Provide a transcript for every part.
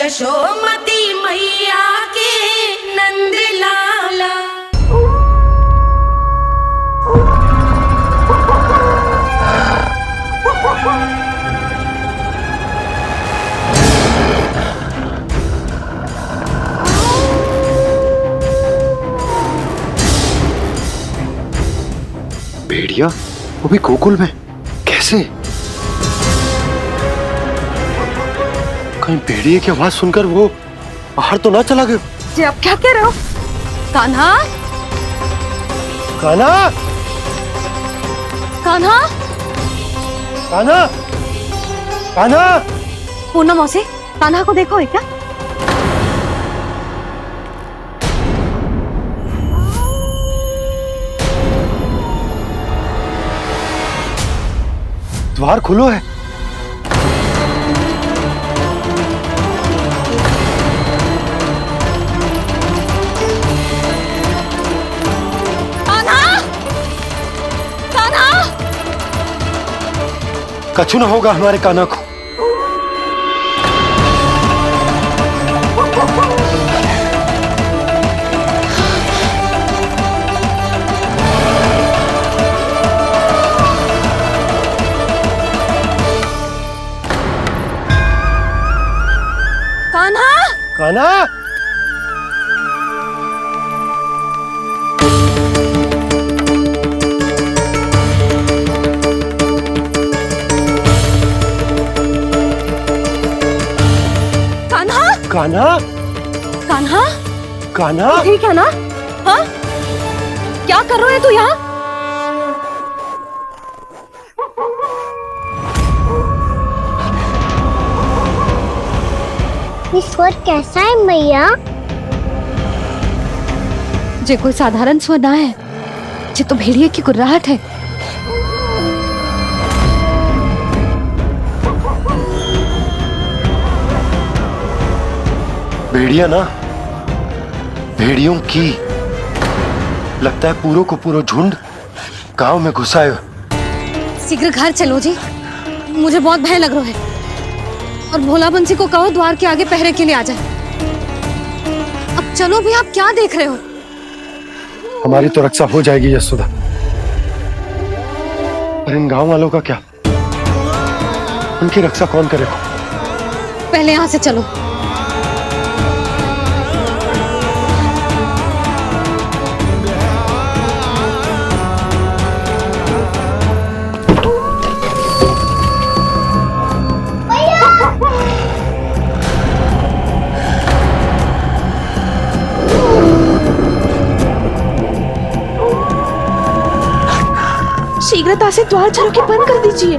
यशोमती मैया के नंद लाला। भेड़िया, वो भी गोकुल में, कैसे? कहीं भेड़िए की आवाज सुनकर वो बाहर तो ना चला गया? जी आप क्या कह रहे हो? कान्हा, कान्हा, कान्हा, कान्हा, कान्हा। पूर्णा मौसी, कान्हा को देखो है क्या? द्वार खुलो है। कान्हा, कान्हा, कछु ना होगा हमारे कान्हा को। कान्हा, कान्हा, कान्हा, कान्हा, कान्हा, कान्हा। ठीक है ना? हाँ, क्या कर रहे हो तू यहाँ? ये स्वर कैसा है मैया? जे कोई साधारण स्वर ना है, जे तो भेड़िए की गुर्राहट है। भेड़िया ना, भेड़ियों की। लगता है पूरो को पूरो झुंड गांव में घुसा है। शीघ्र घर चलो जी, मुझे बहुत भय लग रहा है। और भोला बंसी को कहो द्वार के आगे पहरे के लिए आ जाए। अब चलो भी, आप क्या देख रहे हो? हमारी तो रक्षा हो जाएगी यशोदा, पर इन गांव वालों का क्या? उनकी रक्षा कौन करेगा? पहले यहाँ से चलो। शीघ्रता से द्वार चलो के बंद कर दीजिए।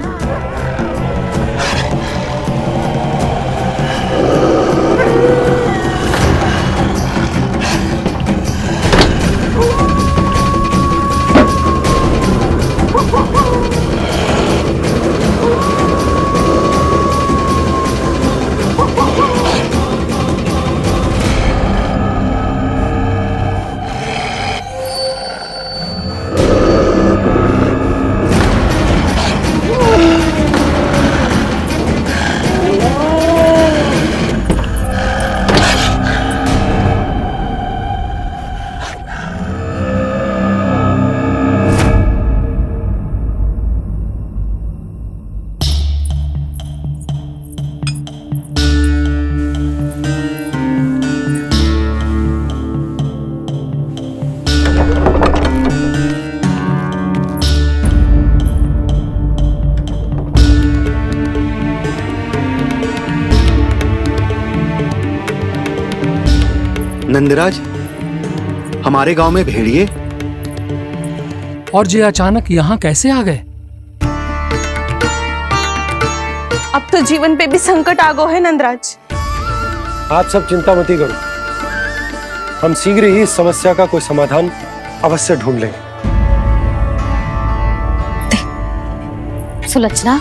नंदराज, हमारे गांव में भेड़िए और ये अचानक यहाँ कैसे आ गए? अब तो जीवन पे भी संकट आ गो है नंदराज। आप सब चिंता मत करो, हम शीघ्र ही इस समस्या का कोई समाधान अवश्य ढूंढ लेंगे। सुलक्षणा,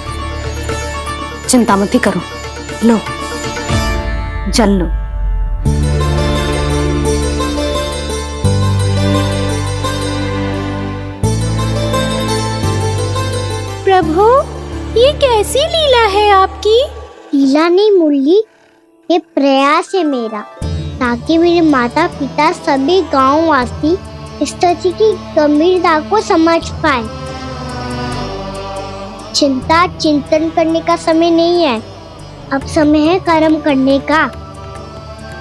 चिंता मत करो, लो जल लो। प्रभु, ये कैसी लीला है आपकी? लीला नहीं मुरली, ये प्रयास है मेरा, ताकि मेरे माता पिता सभी गांव वासी इस स्थिति की गंभीरता को समझ पाए। चिंता चिंतन करने का समय नहीं है, अब समय है कर्म करने का,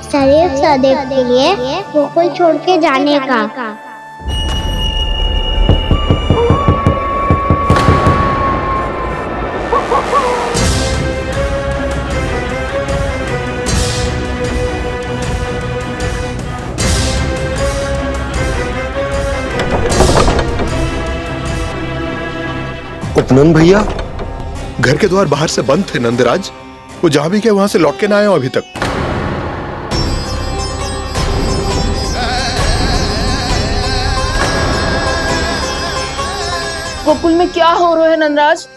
सदैव सदैव के लिए गोकुल छोड़ के जाने का। उपनंद भैया, घर के द्वार बाहर से बंद थे नंदराज। वो जहां भी गए वहां से लौट के ना आए हो अभी तक। गोकुल में क्या हो रहा है नंदराज?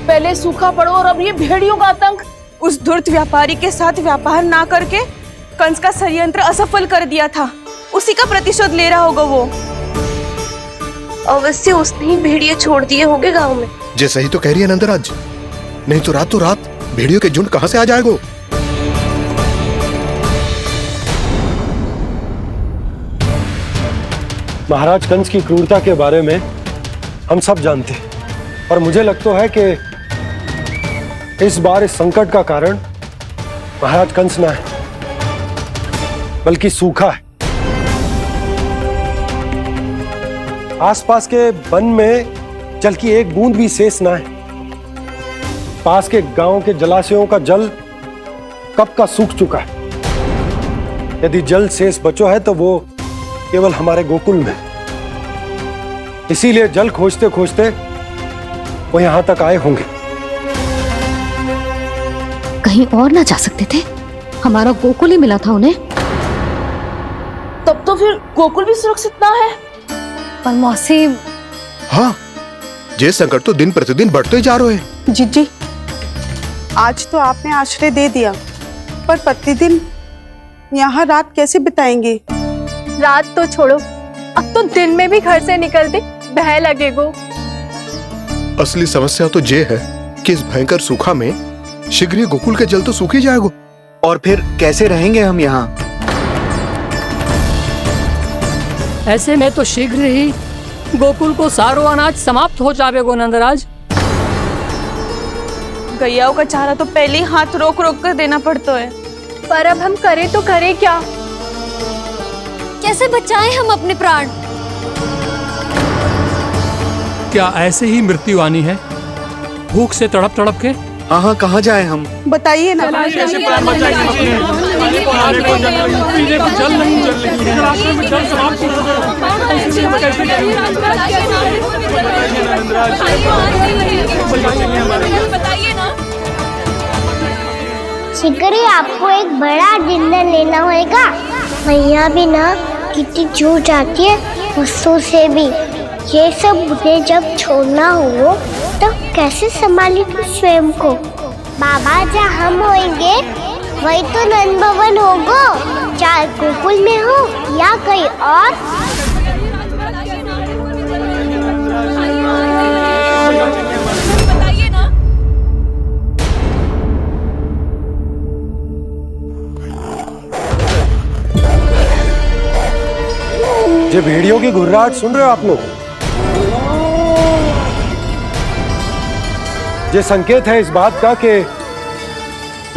पहले सूखा पड़ो और अब ये भेड़ियों का आतंक। उस धूर्त व्यापारी के साथ व्यापार ना करके कंस का षड्यंत्र असफल कर दिया था, उसी का प्रतिशोध ले रहा होगा वो। अवश्य उसने ही भेड़िए छोड़ दिए होंगे गांव में। जैसा ही तो कह रही है नंदराज, नहीं तो रात भेड़ियों के झुंड कहां से आ जाएगा? महाराज कंस की क्रूरता के बारे में हम सब जानते हैं, और मुझे लगता है कि इस बार इस संकट का कारण महाराज कंस ना है, बल्कि सूखा है। आसपास के वन में जल की एक बूंद भी शेष ना है। पास के गांव के जलाशयों का जल कब का सूख चुका है। यदि जल शेष बचो है तो वो केवल हमारे गोकुल में। इसीलिए जल खोजते खोजते वो यहां तक आए होंगे। कहीं और ना जा सकते थे? हमारा गोकुल ही मिला था उन्हें। तब तो फिर गोकुल भी सुरक्षित ना है। पर मौसी, हाँ, ये संकट तो दिन प्रतिदिन बढ़ते जा रहे हैं। जीजी, आज तो आपने आश्रय दे दिया, पर प्रतिदिन यहाँ रात कैसे बिताएंगे? रात तो छोड़ो, अब तो दिन में भी घर से निकलते भय लगेगो। असली समस्या तो ये है कि इस भयंकर सूखा में शीघ्र ही गोकुल के जल तो सूख ही जाएगा। और फिर कैसे रहेंगे हम यहाँ? ऐसे में तो शीघ्र ही गोकुल को सारो अनाज समाप्त हो जाएगो नंदराज। गैयाओं का चारा तो पहले ही हाथ रोक रोक कर देना पड़ता है। पर अब हम करें तो करें क्या? कैसे बचाएं हम अपने प्राण? क्या ऐसे ही मृत्यु आनी है, भूख से तड़प तड़प के? हाँ, कहाँ जाएं हम? बताइए ना। शीघ्र ही आपको एक बड़ा निर्णय लेना होगा। मैया भी ना कितनी जूझ जाती है गुस्सों से भी। ये सब उन्हें जब छोड़ना हो तो कैसे संभाली तू स्वयं को? बाबा जहाँ हम होंगे वही तो नंद भवन होगा, चाहे गोकुल में हो या कहीं और। ये भेड़ियों की घुर्राहट सुन रहे हो आप लोग? ये संकेत है इस बात का कि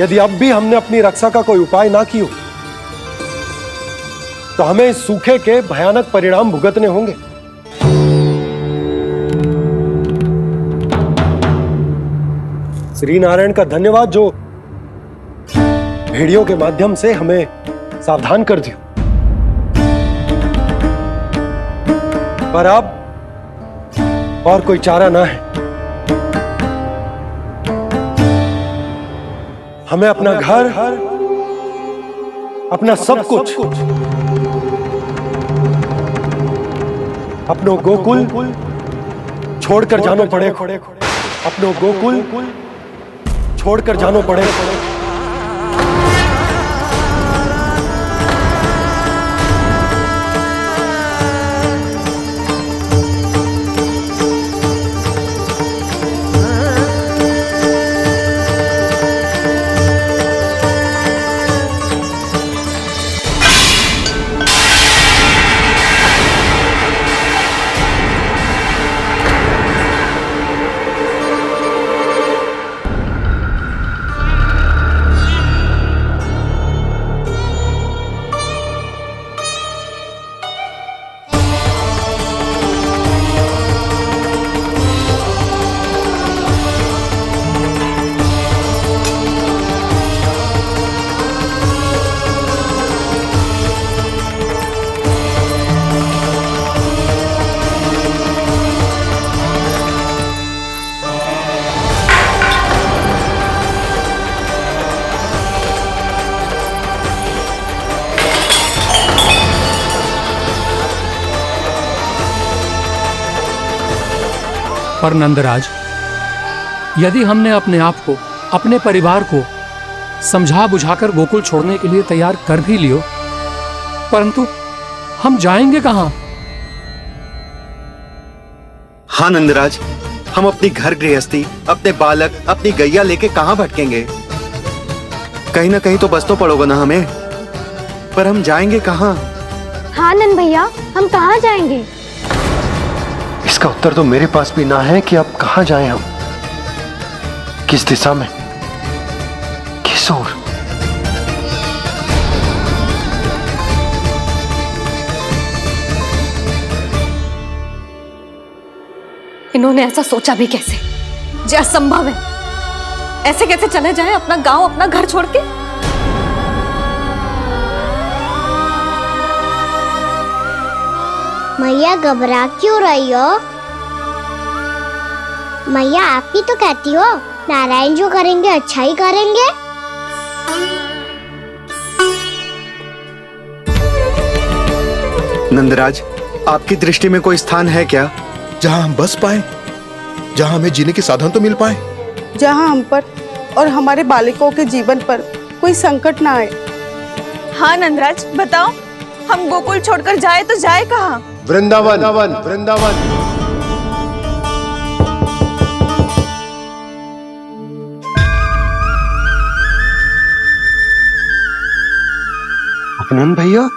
यदि अब भी हमने अपनी रक्षा का कोई उपाय ना किया तो हमें इस सूखे के भयानक परिणाम भुगतने होंगे। श्री नारायण का धन्यवाद जो भेड़ियों के माध्यम से हमें सावधान कर दिया। पर अब और कोई चारा ना है। हमें अपना घर, अपना सब कुछ, अपनो गोकुल छोड़कर जाना पड़े। अपनो गोकुल छोड़कर जाना पड़े। पर नंदराज, यदि हमने अपने आप को, अपने परिवार को समझा बुझाकर गोकुल छोड़ने के लिए तैयार कर भी लियो, परंतु हम जाएंगे कहां? हाँ नंदराज, हम अपनी घर गृहस्थी, अपने बालक, अपनी गैया लेके कहाँ भटकेंगे? कहीं ना कहीं तो बस तो पड़ोगे ना हमें, पर हम जाएंगे कहाँ? हाँ नंद भैया, हम कहाँ जाएंगे? इसका उत्तर तो मेरे पास भी ना है कि अब कहां जाएं हम, किस दिशा में, किस ओर। इन्होंने ऐसा सोचा भी कैसे, जो असंभव है। ऐसे कैसे चले जाएं अपना गांव, अपना घर छोड़ के? मैया घबरा क्यों रही हो? मैया आप ही तो कहती हो नारायण जो करेंगे अच्छा ही करेंगे। नंदराज, आपकी दृष्टि में कोई स्थान है क्या जहां हम बस पाए, जहां हमें जीने के साधन तो मिल पाए, जहाँ हम पर और हमारे बालकों के जीवन पर कोई संकट ना आए? हाँ नंदराज, बताओ, हम गोकुल छोड़कर जाए तो जाए कहाँ? वृंदावन, वृंदावन। अपनन भैया,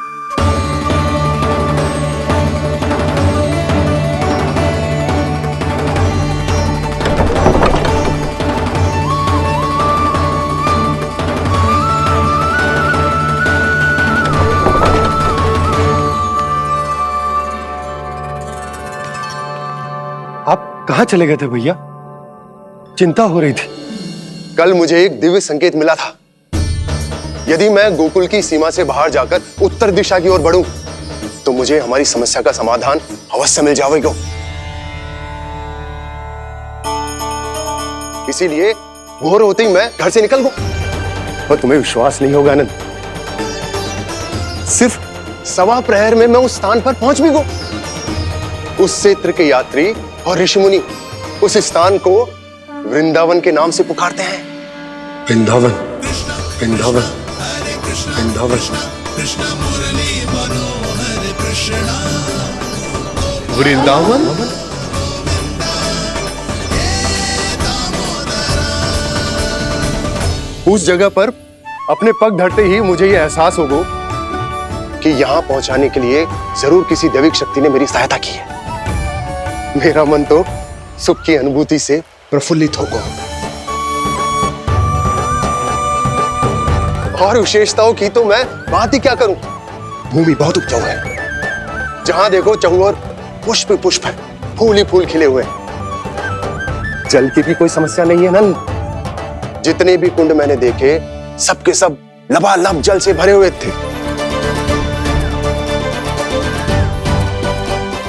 आप कहाँ चले गए थे भैया? चिंता हो रही थी। कल मुझे एक दिव्य संकेत मिला था। यदि मैं गोकुल की सीमा से बाहर जाकर उत्तर दिशा की ओर बढ़ूं, तो मुझे हमारी समस्या का समाधान अवश्य मिल जाएगा। इसीलिए भोर होते ही मैं घर से निकल गया। और तुम्हें विश्वास नहीं होगा आनंद, सिर्फ 1.25 प्रहर में मैं उस स्थान पर पहुंच भी गया। उस क्षेत्र के यात्री और ऋषिमुनि उस स्थान को वृंदावन के नाम से पुकारते हैं। वृंदावन, वृंदावन, वृंदावन। वृंदावन। उस जगह पर अपने पग धरते ही मुझे यह एहसास होगा कि यहां पहुंचाने के लिए जरूर किसी दैविक शक्ति ने मेरी सहायता की है। मेरा मन तो सुख की अनुभूति से प्रफुल्लित होगा। और विशेषताओं की तो मैं बात ही क्या करूं। भूमि बहुत उपजाऊ है, जहां देखो चहुओर पुष्प पुष्प है, फूल ही फूल खिले हुए हैं। जल की भी कोई समस्या नहीं है नंद। जितने भी कुंड मैंने देखे, सबके सब लबालब जल से भरे हुए थे।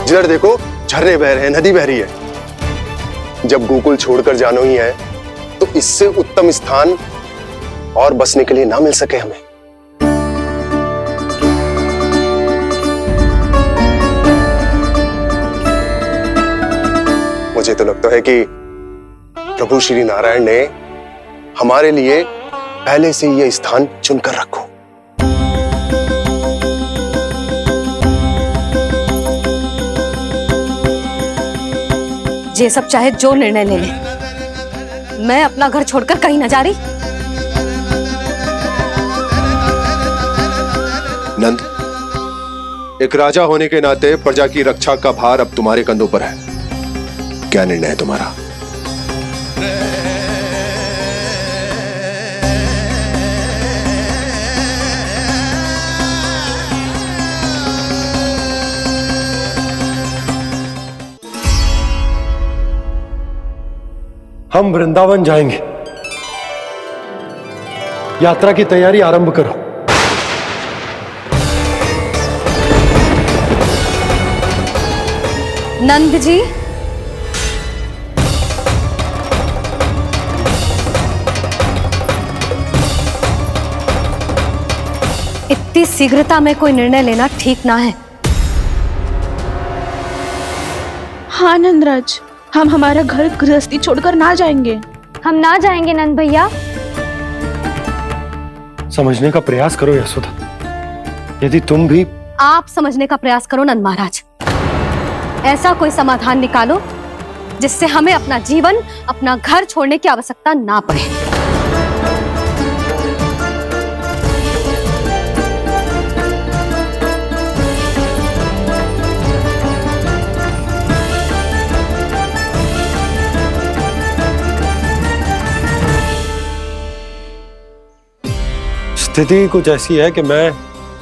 जिधर देखो झरने बह रहे हैं, नदी बह रही है। जब गोकुल छोड़कर जाना ही है, तो इससे उत्तम स्थान और बसने के लिए ना मिल सके हमें। मुझे तो लगता है कि प्रभु श्री नारायण ने हमारे लिए पहले से यह स्थान चुनकर रखो। ये सब चाहे जो निर्णय ले ले, मैं अपना घर छोड़कर कहीं न जा रही। नंद, एक राजा होने के नाते प्रजा की रक्षा का भार अब तुम्हारे कंधों पर है। क्या निर्णय है तुम्हारा? हम वृंदावन जाएंगे। यात्रा की तैयारी आरंभ करो। नंद जी, इतनी शीघ्रता में कोई निर्णय लेना ठीक ना है। हाँ नंदराज, हम हमारा घर गृहस्थी छोड़कर ना जाएंगे। हम ना जाएंगे नंद भैया। समझने का प्रयास करो यशोदा। यदि तुम भी आप समझने का प्रयास करो नंद महाराज। ऐसा कोई समाधान निकालो जिससे हमें अपना जीवन, अपना घर छोड़ने की आवश्यकता ना पड़े। स्थिति कुछ ऐसी है कि मैं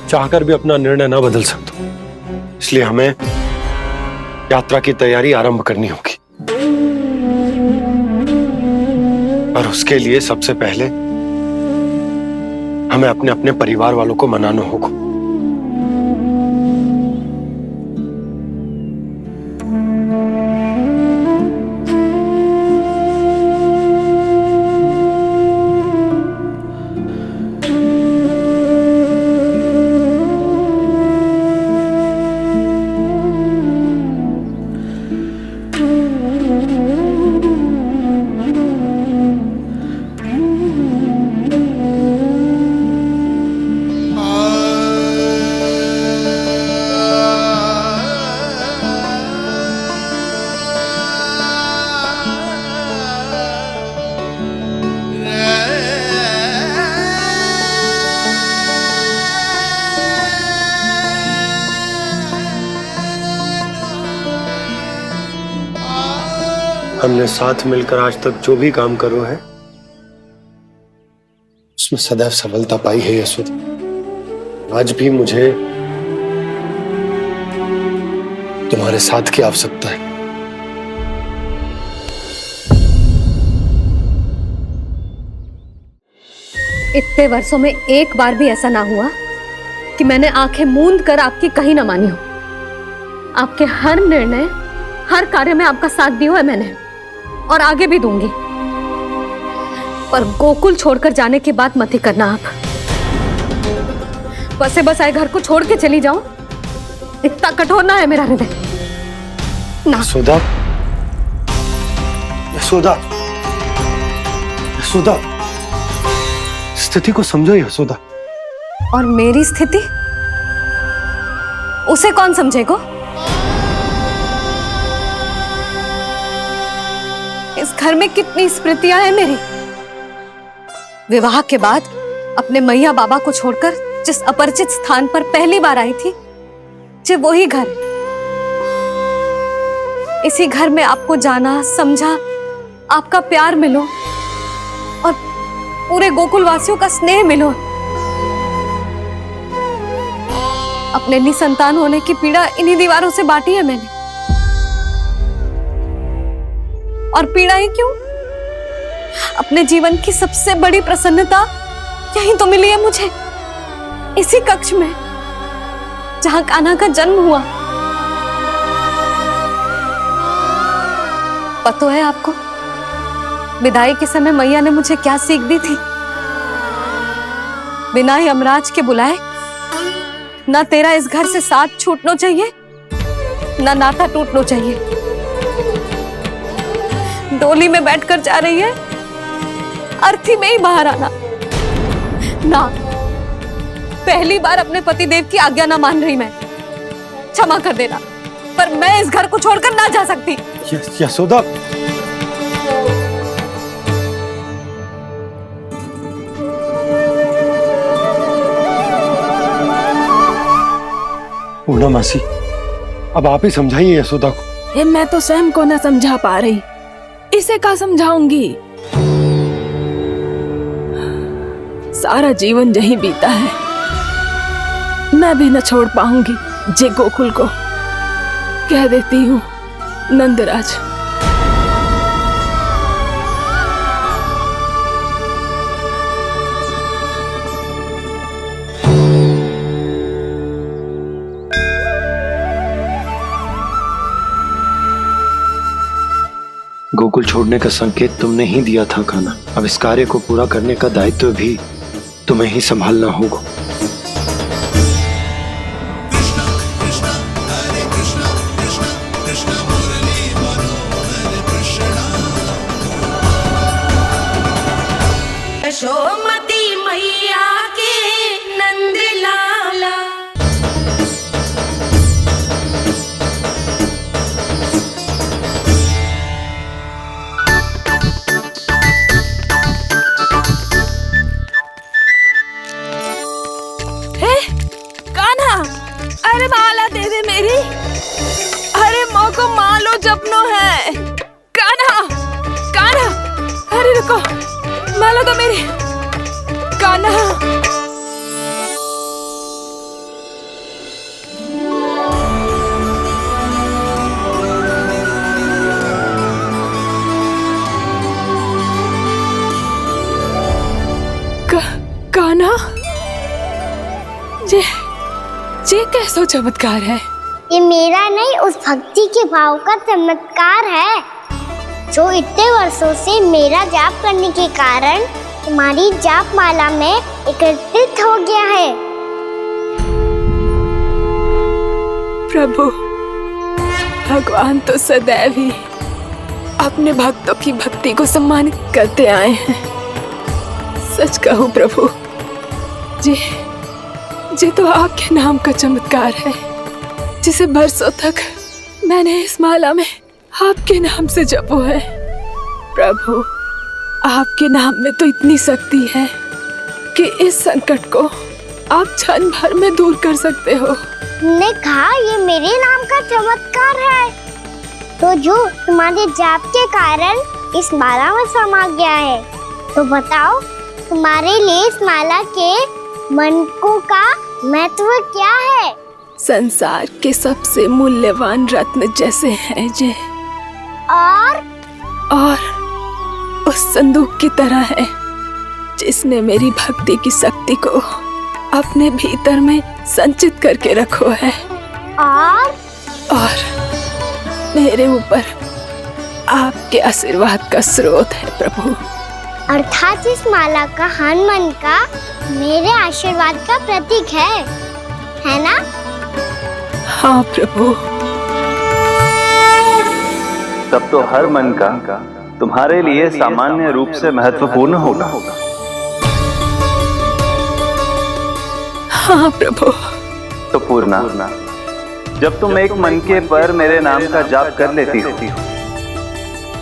चाहकर भी अपना निर्णय न बदल सकता, इसलिए हमें यात्रा की तैयारी आरंभ करनी होगी। और उसके लिए सबसे पहले हमें अपने अपने परिवार वालों को मनाना होगा। हमने साथ मिलकर आज तक जो भी काम करो है उसमें सदैव सफलता पाई है यशोदा। आज भी मुझे तुम्हारे साथ की आवश्यकता है। इतने वर्षों में एक बार भी ऐसा ना हुआ कि मैंने आंखें मूंद कर आपकी कहीं ना मानी हो। आपके हर निर्णय, हर कार्य में आपका साथ दिया है मैंने, और आगे भी दूंगी। पर गोकुल छोड़कर जाने के बाद मत ही करना आप। बसे बसाए घर को छोड़ के चली जाऊं, इतना कठोर ना है मेरा हृदय ना। यशोदा, यशोदा, यशोदा, स्थिति को समझो यशोदा। और मेरी स्थिति उसे कौन समझेगा? इस घर में कितनी स्मृतियां हैं मेरी। विवाह के बाद अपने मैया बाबा को छोड़कर जिस अपरिचित स्थान पर पहली बार आई थी, जो वही घर। इसी घर में आपको जाना, समझा, आपका प्यार मिलो और पूरे गोकुल वासियों का स्नेह मिलो। अपने निसंतान होने की पीड़ा इन्हीं दीवारों से बांटी है मैंने। और पीड़ा ही क्यों? अपने जीवन की सबसे बड़ी प्रसन्नता यही तो मिली है मुझे, इसी कक्ष में जहां कान्हा का जन्म हुआ। पता है आपको विदाई के समय मैया ने मुझे क्या सीख दी थी? बिना ही यमराज के बुलाए ना तेरा इस घर से साथ छूटना चाहिए, ना नाता टूटना चाहिए। डोली में बैठकर जा रही है, अर्थी में ही बाहर आना ना। पहली बार अपने पतिदेव की आज्ञा ना मान रही मैं, क्षमा कर देना, पर मैं इस घर को छोड़कर ना जा सकती। यशोदा, पूर्णा मासी, अब आप ही समझाइए यशोदा को। मैं तो स्वयं को ना समझा पा रही, इसे का समझाऊंगी? सारा जीवन यही बीता है, मैं भी न छोड़ पाऊंगी जे गोकुल को। कह देती हूँ नंदराज। गोकुल छोड़ने का संकेत तुमने ही दिया था कान्हा। अब इस कार्य को पूरा करने का दायित्व भी तुम्हें ही संभालना होगा। हे कान्हा, अरे माला दे दे मेरी। अरे माँ को मालो जपनो है। कान्हा कान्हा, अरे रुको, माला दो मेरी। कान्हा कान्हा, ये कैसा चमत्कार है? ये मेरा नहीं, उस भक्ति के भाव का चमत्कार है जो इतने वर्षों से मेरा जाप करने के कारण तुम्हारी जाप माला में एकत्रित हो गया है। प्रभु, भगवान तो सदैव ही अपने भक्तों की भक्ति को सम्मानित करते आए हैं। सच कहूं प्रभु, ये तो आपके नाम का चमत्कार है, जिसे बरसों तक मैंने इस माला में आपके नाम से जपो है। प्रभु, आपके नाम में तो इतनी शक्ति है कि इस संकट को आप क्षण भर में दूर कर सकते हो। तुमने कहा ये मेरे नाम का चमत्कार है, तो जो तुम्हारे जाप के कारण इस माला में समा गया है, तो बताओ तुम्हारे लिए इस माला के मनकों का महत्व क्या है? संसार के सबसे मूल्यवान रत्न जैसे हैं ये, और उस संदूक की तरह है जिसने मेरी भक्ति की शक्ति को अपने भीतर में संचित करके रखो है, और मेरे ऊपर आपके आशीर्वाद का स्रोत है प्रभु। अर्थात इस माला का हर मन का मेरे आशीर्वाद का प्रतीक है ना? हाँ प्रभु। तब तो हर मन का तुम्हारे लिए सामान्य रूप से महत्वपूर्ण होगा। हाँ प्रभु। तो पूर्णा, जब तुम एक मनके पर मेरे नाम का जाप कर लेती हो,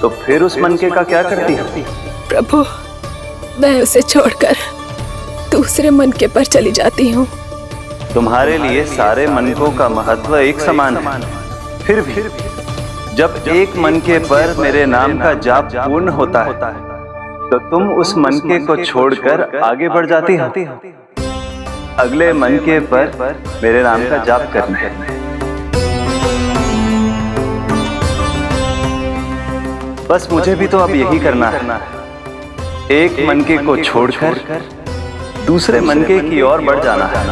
तो फिर उस मनके का क्या करती हो? प्रभु, मैं उसे छोड़कर दूसरे मनके पर चली जाती हूँ। तुम्हारे लिए सारे मनकों का महत्व एक समान है, फिर भी जब एक मनके पर मेरे नाम का जाप पूर्ण होता है, तो तुम उस मनके को छोड़कर आगे बढ़ जाती हो अगले मनके पर मेरे नाम का जाप करने। बस मुझे भी तो अब यही करना है, एक मनके को छोड़कर दूसरे मनके की ओर बढ़ जाना है।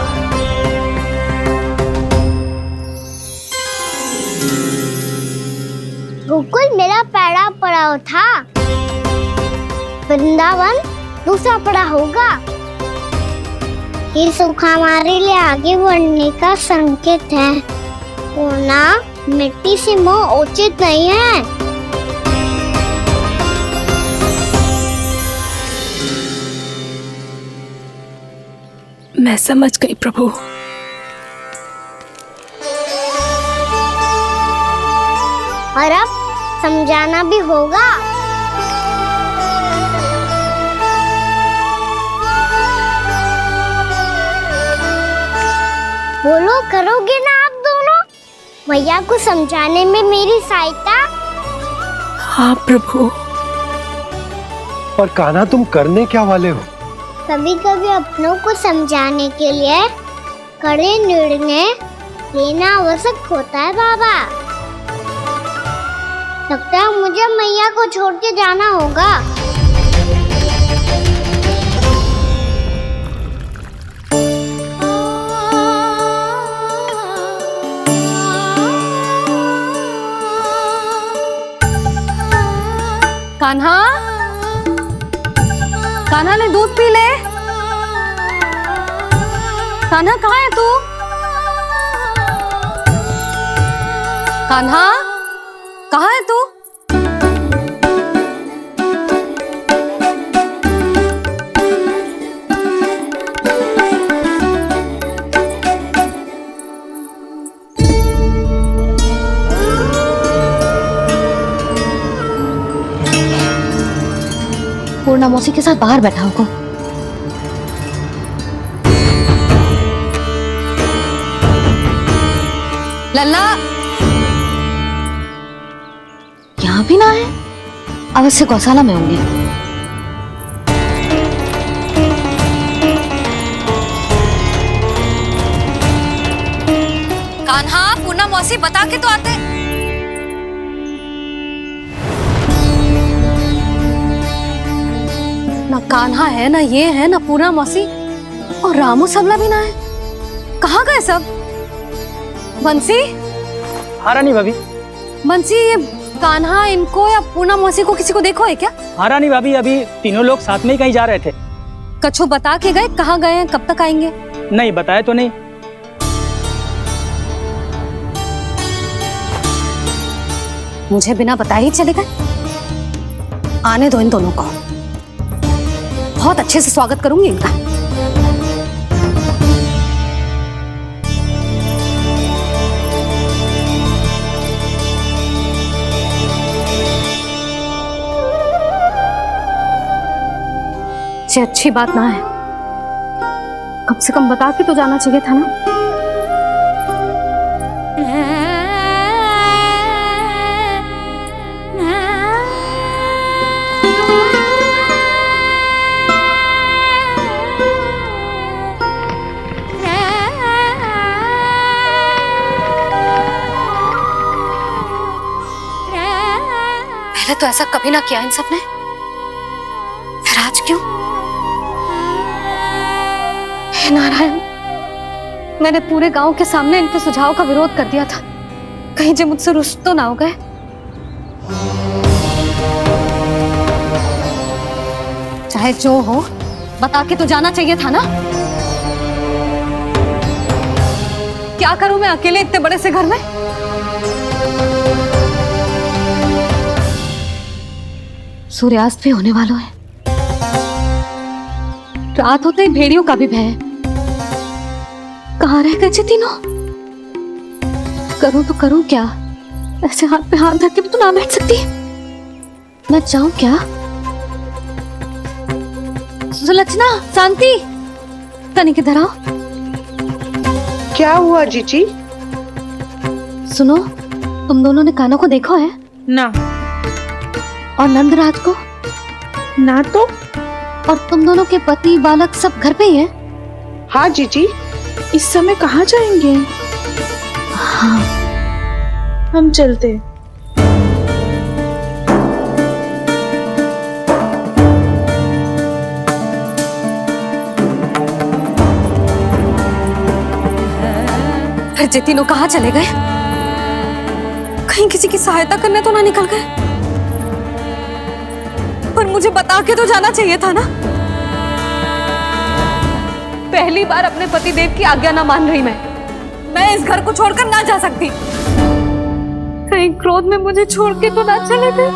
गोकुल मेरा पहला पड़ाव था, वृंदावन दूसरा पड़ाव होगा। ये सुख हमारे लिए आगे बढ़ने का संकेत है, वरना मिट्टी से मोह उचित नहीं है। मैं समझ गई प्रभु। और अब समझाना भी होगा। बोलो, करोगे ना आप दोनों? भैया को समझाने में मेरी सहायता? हाँ प्रभु। पर कान्हा, तुम करने क्या वाले हो? कभी कभी अपनों को समझाने के लिए कड़े निर्णय लेना आवश्यक होता है बाबा। लगता है मुझे मैया को छोड़ के जाना होगा। कान्हा, कान्हा ने दूध पी ले। कान्हा कहाँ है तू? कान्हा कहाँ है तू? पूर्णा मौसी के साथ बाहर बैठा होगा। लल्ला यहाँ भी ना है, अवश्य गौशाला में होंगे। कान्हा, पूनम मौसी बता के तो आते। ना कान्हा है, ना ये है, ना पूनम मौसी, और रामू सबला भी ना है। कहाँ गए सब? बंसी? हाँ रानी भाभी। बंसी, ये कान्हा इनको या पूनम मौसी को किसी को देखो है क्या? हाँ रानी भाभी, अभी तीनों लोग साथ में ही कहीं जा रहे थे। कछु बता के गए कहाँ गए हैं, कब तक आएंगे? नहीं बताया तो नहीं। मुझे बिना बताए ही चले गए? आने दो इन दोनों को, बहुत अच्छे से स्वागत करूंगी इनका। ये अच्छी बात ना है, कम से कम बता के तो जाना चाहिए था ना। पहले तो ऐसा कभी ना किया इन सब ने, फिर आज क्यों? हे नारायण, मैंने पूरे गांव के सामने इनके सुझाव का विरोध कर दिया था, कहीं जे मुझसे रुष्ट तो ना हो गए। चाहे जो हो, बता के तो जाना चाहिए था ना। क्या करूं मैं अकेले इतने बड़े से घर में? सूर्यास्त भी होने वाला है, रात होते ही भेड़ियों का भी भय है। कहाँ रह गए तीनों? करूं तो करूं क्या? ऐसे हाथ पे हाथ धर के भी तो ना बैठ सकती। मैं जाऊं क्या? सुलक्षणा, शांति, तनिक इधर आओ। क्या हुआ जीजी? सुनो, तुम दोनों ने कान्हा को देखा है? ना। और नंदराज को? ना तो। और तुम दोनों के पति बालक सब घर पे ही हैं? हाँ जीजी, इस समय कहाँ जाएंगे? हाँ। हम चलते। फिर ये तीनों कहाँ चले गए? कहीं किसी की सहायता करने तो ना निकल गए? पर मुझे बता के तो जाना चाहिए था ना। पहली बार अपने पति देव की आज्ञा ना मान रही मैं इस घर को छोड़कर ना जा सकती। कहीं क्रोध में मुझे छोड़ के तो ना चले गए।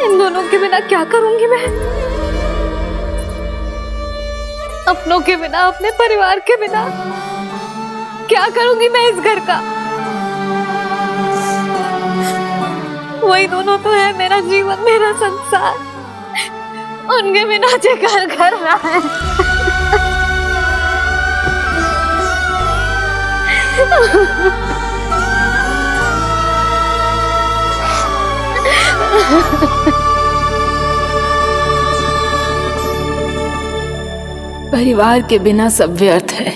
इन दोनों के बिना क्या करूंगी मैं? अपनों के बिना, अपने परिवार के बिना क्या करूंगी मैं इस घर का? वही दोनों तो है मेरा जीवन, मेरा संसार। उनके बिना जो घर घर रहा है। परिवार के बिना सब व्यर्थ है।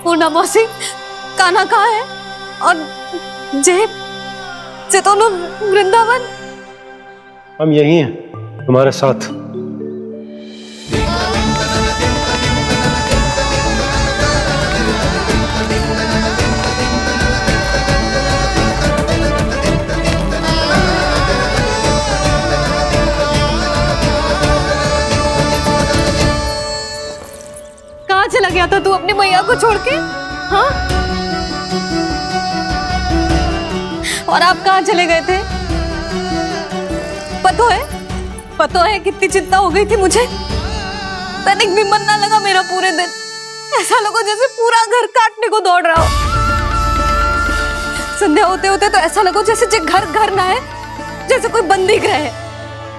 पूनम मौसी, कान्हा कहाँ है? और जे दोनों वृंदावन? हम यही हैं, तुम्हारे साथ। कहाँ चला गया था तू अपनी मैया को छोड़ के? हाँ? और आप कहाँ चले गए थे? पता है कितनी चिंता हो गई थी मुझे। तनिक भी मन ना लगा मेरा पूरे दिन। ऐसा लगा जैसे पूरा घर काटने को दौड़ रहा हो। इतने होते होते तो ऐसा लगो जैसे जे घर घर ना है, जैसे कोई बंदी गृह है।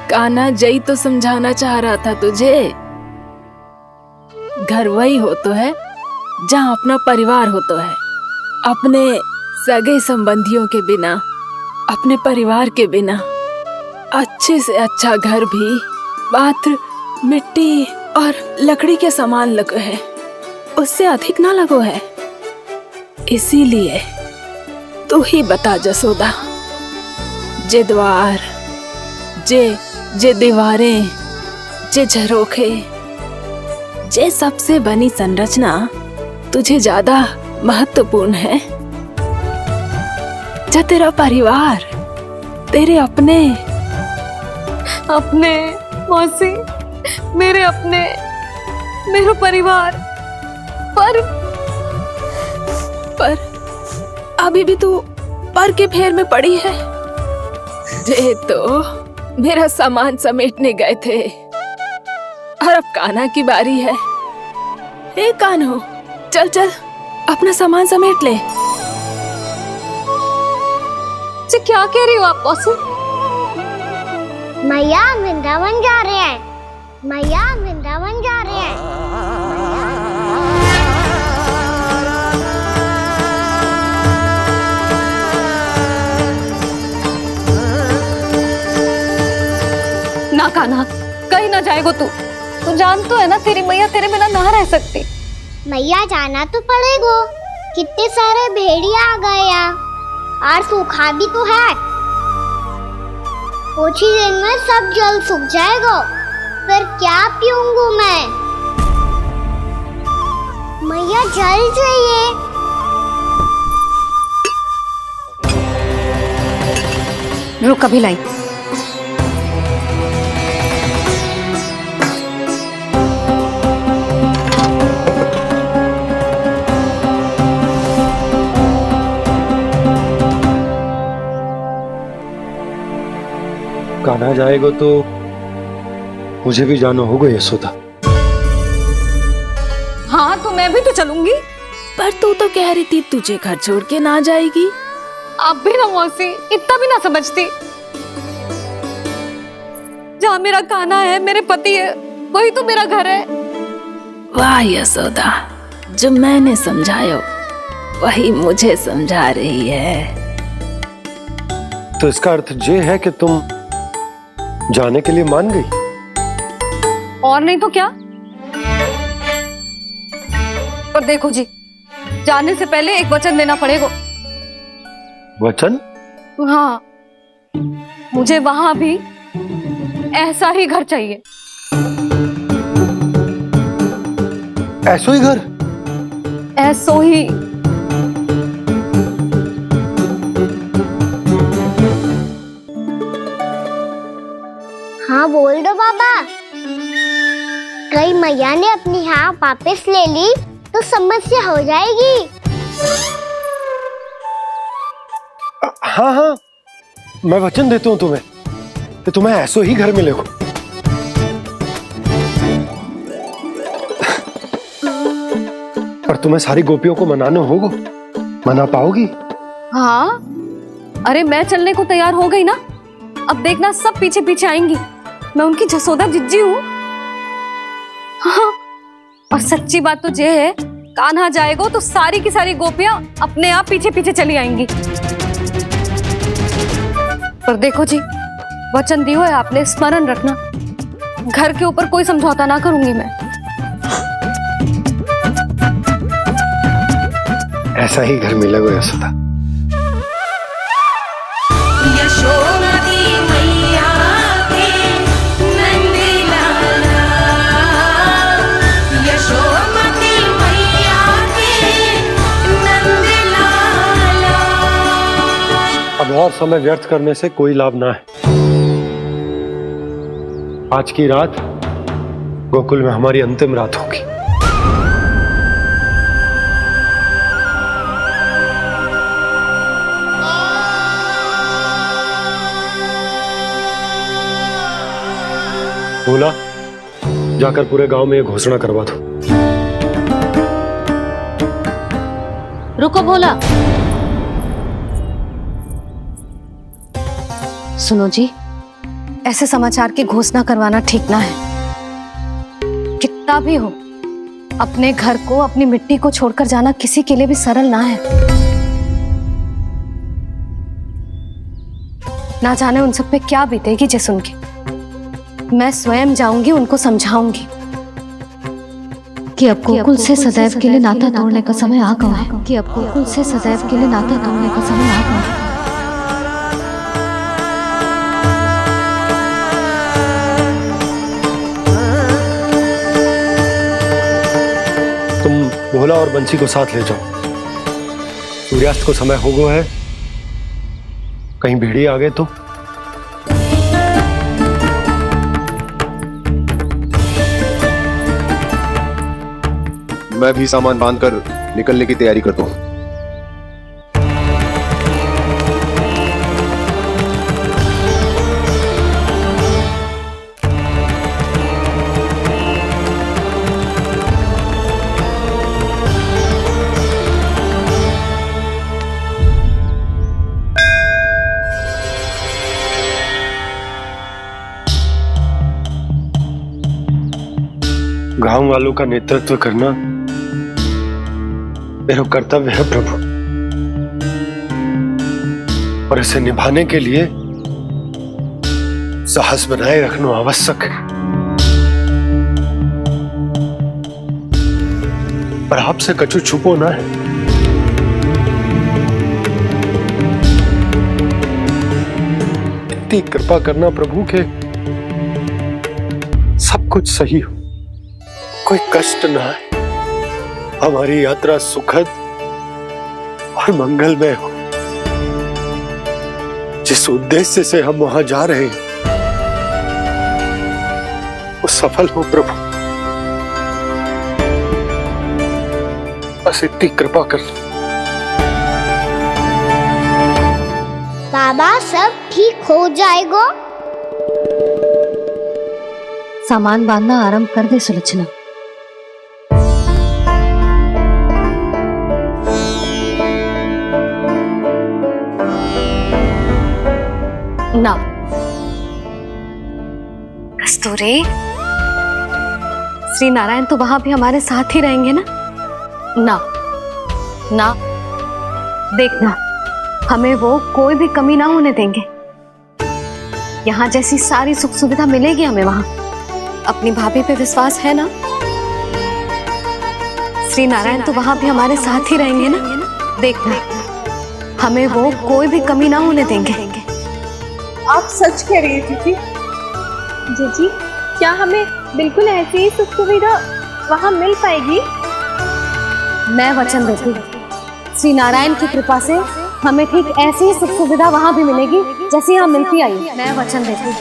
कान्हा जई तो समझाना चाह रहा था तुझे। घर वही हो तो है जहाँ अपना परिवार हो तो है। अपने सगे संबंधियों के बिना, अपने परिवार के बिना अच्छे से अच्छा घर भी पात्र मिट्टी और लकड़ी के समान लगो है, उससे अधिक ना लगो है। इसीलिए तू ही बता जसोदा, जे द्वार, जे दीवारें, जे झरोखे, जे सबसे बनी संरचना तुझे ज्यादा महत्वपूर्ण है? जो तेरा परिवार, तेरे अपने मौसी, मेरे अपने, मेरा परिवार, पर अभी भी तू पर के फेर में पड़ी है। जे तो मेरा सामान समेटने गए थे और अब कान्हा की बारी है। हे कान्हो, चल चल अपना सामान समेट ले। जी क्या कह रही हो आप मौसी? मैया वृंदावन जा रहे हैं, मैया वृंदावन जा रहे हैं। ना कान्हा, कहीं ना जाएगो तू जान तो है ना तेरी मैया तेरे बिना ना रह सकती। मैया जाना तो पड़ेगा, कितने सारे भेड़िया आ गए यहाँ और सूखा भी तो है। कुछ ही दिन में सब जल सूख जाएगा, फिर क्या पीऊंगी मैं? मैया जल चाहिए। रुक अभी लाई। कान्हा जाएगा तो मुझे भी जाना होगा यशोदा। हाँ तो मैं भी तो चलूंगी। पर तू तो कह रही थी तुझे घर छोड़ के ना जाएगी। आप भी ना मौसी, इतना भी ना समझती। जहाँ मेरा कान्हा है, मेरे पति है, वही तो मेरा घर है। वाह यशोदा, जो मैंने समझायो वही मुझे समझा रही है। तो इसका अर्थ ये है कि तुम जाने के लिए मान गई? और नहीं तो क्या। पर देखो जी, जाने से पहले एक वचन देना पड़ेगा। वचन? हाँ, मुझे वहां भी ऐसा ही घर चाहिए। ऐसो ही घर? ऐसो ही। हाँ बोल दो बाबा। कहीं मैया ने अपनी हाँ वापस ले ली तो समस्या हो जाएगी। हाँ हाँ, मैं वचन देता हूँ तुम्हें कि तुम्हें ऐसो ही घर मिलेगा। पर तुम्हें सारी गोपियों को मनाना होगा। मना पाओगी? हाँ, अरे मैं चलने को तैयार हो गई ना। अब देखना सब पीछे पीछे आएंगी। मैं उनकी जसोदा जिज्जी हूँ। हाँ, और सच्ची बात तो ये है, कान्हा जाएगा तो सारी की सारी गोपियां अपने आप पीछे पीछे चली आएंगी। पर देखो जी, वचन दियो है आपने, स्मरण रखना। घर के ऊपर कोई समझौता ना करूंगी मैं। ऐसा ही घर मिलेगा यशोदा। अब और समय व्यर्थ करने से कोई लाभ ना है। आज की रात गोकुल में हमारी अंतिम रात होगी। बोला, जाकर पूरे गांव में ये घोषणा करवा दो। रुको भोला, सुनो जी, ऐसे समाचार की घोषणा करवाना ठीक ना है। कितना भी हो, अपने घर को, अपनी मिट्टी को छोड़कर जाना किसी के लिए भी सरल ना है। ना जाने उन सब पे क्या बीतेगी जे सुन के। मैं स्वयं जाऊंगी, उनको समझाऊंगी कि अब गोकुल से सदैव के लिए नाता तोड़ने का समय आ गया है। कि अब गोकुल से सदैव के लिए नाता तोड़ने का समय आ गया है। तुम भोला और बंसी को साथ ले जाओ। सूर्यास्त को समय हो गया है, कहीं भेड़िए आ गए तो। मैं भी सामान बांधकर निकलने की तैयारी करता हूँ। गांव वालों का नेतृत्व करना मेरा कर्तव्य है प्रभु, और इसे निभाने के लिए साहस बनाए रखना आवश्यक है। पर आपसे कछु छुपो ना है। इतनी कृपा करना प्रभु के सब कुछ सही हो, कोई कष्ट ना है, हमारी यात्रा सुखद और मंगलमय हो। जिस उद्देश्य से हम वहां जा रहे हैं वो सफल हो प्रभु, बस इतनी कृपा कर लो। बाबा सब ठीक हो जाएगा। सामान बांधना आरंभ कर दे सुलोचना। ना कस्तूरी, श्री नारायण तो वहां भी हमारे साथ ही रहेंगे ना? ना ना, देखना हमें वो कोई भी कमी ना होने देंगे। यहाँ जैसी सारी सुख सुविधा मिलेगी हमें वहां। अपनी भाभी पे विश्वास है ना? श्री नारायण तो वहां भी हमारे साथ ही रहेंगे ना? देखना हमें वो कोई भी कमी ना होने देंगे। आप सच कह रही है दीदी। जीजी, क्या हमें बिल्कुल ऐसी ही सुख सुविधा वहाँ मिल पाएगी? मैं वचन देती हूँ, श्री नारायण की कृपा से हमें ठीक ऐसी ही सुख सुविधा वहाँ भी मिलेगी जैसी यहाँ मिलती आई। मैं वचन देती हूँ,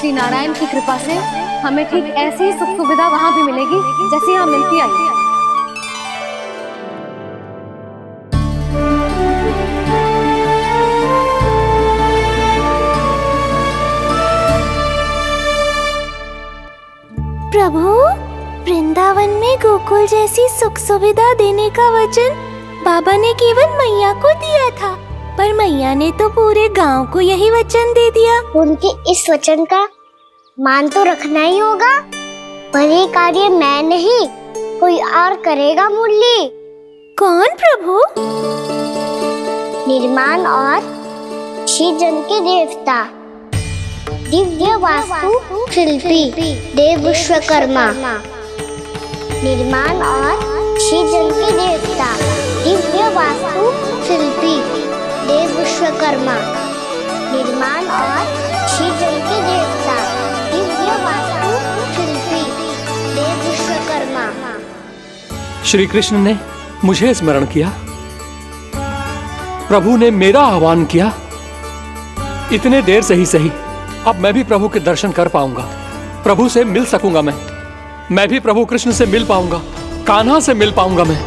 श्री नारायण की कृपा से हमें ठीक ऐसी ही सुख सुविधा वहाँ भी मिलेगी जैसी यहाँ मिलती आई। प्रभु, वृंदावन में गोकुल जैसी सुख सुविधा देने का वचन बाबा ने केवल मैया को दिया था, पर मैया ने तो पूरे गांव को यही वचन दे दिया। उनके इस वचन का मान तो रखना ही होगा, पर ये कार्य मैं नहीं कोई और करेगा। मुरली कौन प्रभु? निर्माण और सृजन के देवता, दिव्य वास्तु शिल्पी देव विश्वकर्मा। निर्माण और सृजन के देवता, दिव्य वास्तु शिल्पी देव विश्वकर्मा। निर्माण और सृजन के देवता, दिव्य वास्तु शिल्पी देव विश्वकर्मा। श्री कृष्ण ने मुझे स्मरण किया, प्रभु ने मेरा आह्वान किया। इतने देर से ही सही, अब मैं भी प्रभु के दर्शन कर पाऊंगा, प्रभु से मिल सकूंगा। मैं भी प्रभु कृष्ण से मिल पाऊंगा, कान्हा से मिल पाऊंगा मैं।